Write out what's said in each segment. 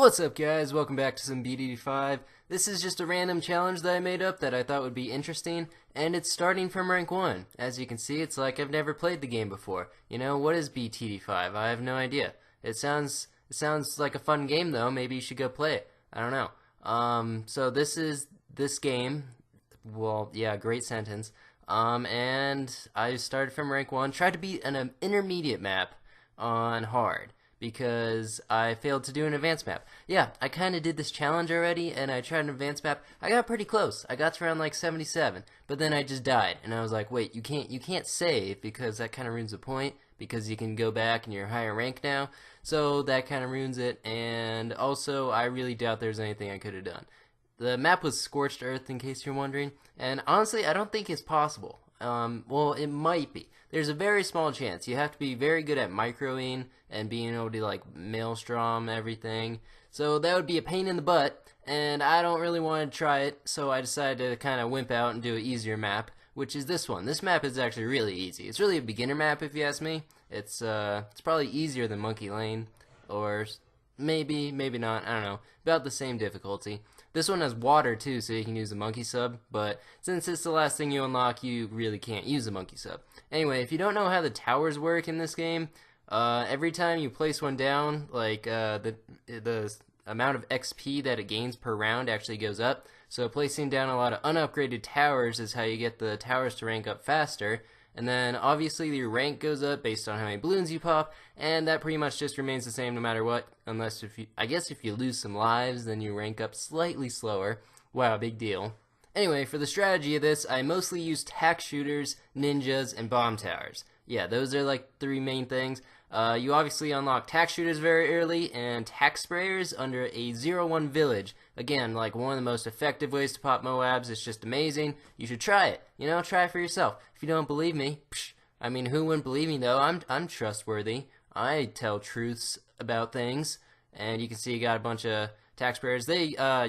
What's up, guys? Welcome back to some BTD5. This is just a random challenge that I made up that I thought would be interesting, and it's starting from rank 1. As you can see, it's like I've never played the game before. You know, what is BTD5? I have no idea. It sounds like a fun game, though. Maybe you should go play it. I don't know. So this game. Well, yeah, great sentence. And I started from rank 1, tried to beat an intermediate map on hard, because I failed to do an advanced map. Yeah, I kind of did this challenge already, and I tried an advanced map. I got pretty close. I got to around like 77, but then I just died, and I was like, wait, you can't save, because that kind of ruins the point, because you can go back and you're higher rank now, so that kind of ruins it, and also I really doubt there's anything I could have done. The map was Scorched Earth, in case you're wondering, and honestly, I don't think it's possible. Well, it might be. There's a very small chance. You have to be very good at microing and being able to like maelstrom everything. So that would be a pain in the butt, and I don't really want to try it, so I decided to kind of wimp out and do an easier map, which is this one. This map is actually really easy. It's really a beginner map if you ask me. It's probably easier than Monkey Lane, or maybe not, I don't know. About the same difficulty. This one has water too, so you can use the monkey sub, but since it's the last thing you unlock, you really can't use the monkey sub. Anyway, if you don't know how the towers work in this game, every time you place one down, like the amount of XP that it gains per round actually goes up. So placing down a lot of unupgraded towers is how you get the towers to rank up faster. And then obviously your rank goes up based on how many balloons you pop, and that pretty much just remains the same no matter what, unless I guess if you lose some lives, then you rank up slightly slower. Wow, big deal. Anyway, for the strategy of this, I mostly use tack shooters, ninjas, and bomb towers. Yeah, those are like three main things. You obviously unlock tack shooters very early, and tack sprayers under a 0-1 village. Again, like one of the most effective ways to pop Moabs. It's just amazing. You should try it. You know, try it for yourself. If you don't believe me, I mean, who wouldn't believe me though? I'm trustworthy. I tell truths about things, and you can see you got a bunch of tack sprayers.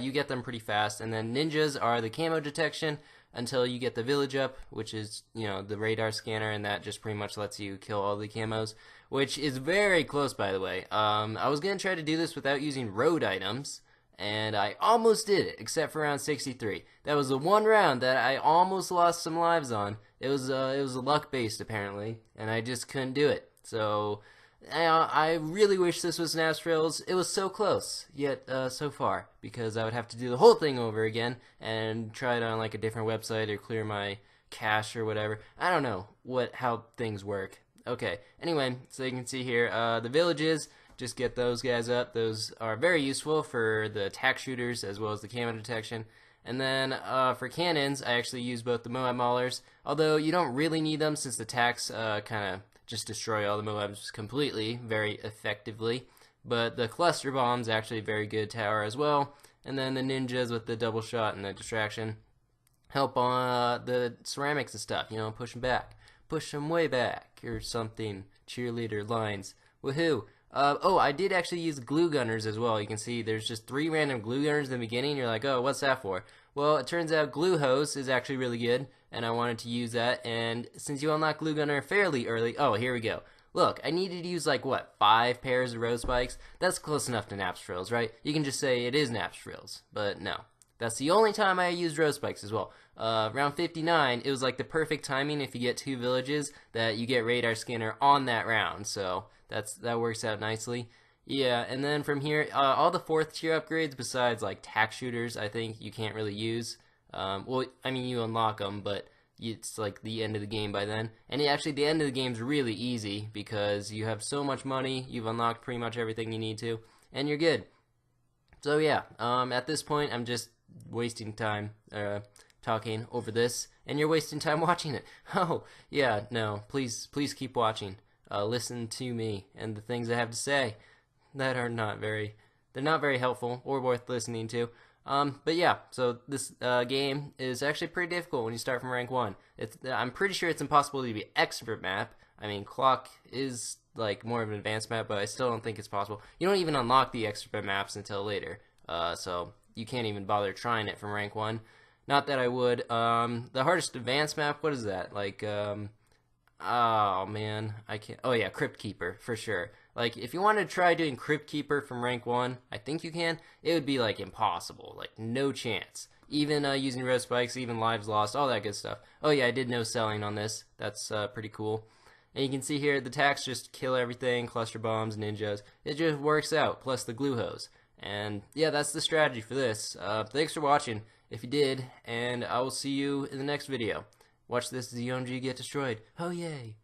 You get them pretty fast, and then ninjas are the camo detection until you get the village up, which is, you know, the radar scanner, and that just pretty much lets you kill all the camos, which is very close, by the way. I was going to try to do this without using road items, and I almost did it, except for round 63. That was the one round that I almost lost some lives on. It was luck-based, apparently, and I just couldn't do it. So I really wish this was Snaps Frills. It was so close, yet so far, because I would have to do the whole thing over again and try it on like a different website or clear my cache or whatever. I don't know how things work. Okay, anyway, so you can see here, the villages, just get those guys up. Those are very useful for the tack shooters as well as the camo detection. And then for cannons, I actually use both the Moab Maulers, although you don't really need them since the tacks kind of just destroy all the Moabs completely, very effectively. But the cluster bomb's actually a very good tower as well. And then the ninjas with the double shot and the distraction help on the ceramics and stuff, you know, push them back. Push them way back, or something. Cheerleader lines. Woohoo! Oh, I did actually use glue gunners as well. You can see there's just 3 random glue gunners in the beginning. You're like, oh, what's that for? Well, it turns out glue hose is actually really good, and I wanted to use that. And since you unlock glue gunner fairly early, oh, here we go. Look, I needed to use like, what, 5 pairs of rose spikes? That's close enough to Naps Frills, right? You can just say it is Naps Frills, but no. That's the only time I used rose spikes as well. Round 59, it was like the perfect timing if you get 2 villages that you get radar scanner on that round, so that works out nicely. Yeah, and then from here, all the 4th tier upgrades besides like tack shooters, I think you can't really use. Well, I mean, you unlock them, but it's like the end of the game by then. And actually, the end of the game is really easy because you have so much money, you've unlocked pretty much everything you need to, and you're good. So yeah, at this point, I'm just wasting time talking over this, and you're wasting time watching it. Oh, yeah, no, please keep watching. Listen to me and the things I have to say that are they're not very helpful or worth listening to. But yeah, so this game is actually pretty difficult when you start from rank 1. I'm pretty sure it's impossible to be expert map. I mean, clock is like more of an advanced map, but I still don't think it's possible. You don't even unlock the expert maps until later, so you can't even bother trying it from rank 1. Not that I would. The hardest advanced map, what is that? Like, oh man, I can't. Oh yeah, Crypt Keeper for sure. Like, if you wanted to try doing Crypt Keeper from rank 1, I think you can, it would be, like, impossible. Like, no chance. Even using red spikes, even lives lost, all that good stuff. Oh yeah, I did no selling on this. That's pretty cool. And you can see here, the attacks just kill everything, cluster bombs, ninjas. It just works out, plus the glue hose. And yeah, that's the strategy for this. Thanks for watching, if you did, and I will see you in the next video. Watch this ZOMG get destroyed. Oh yay!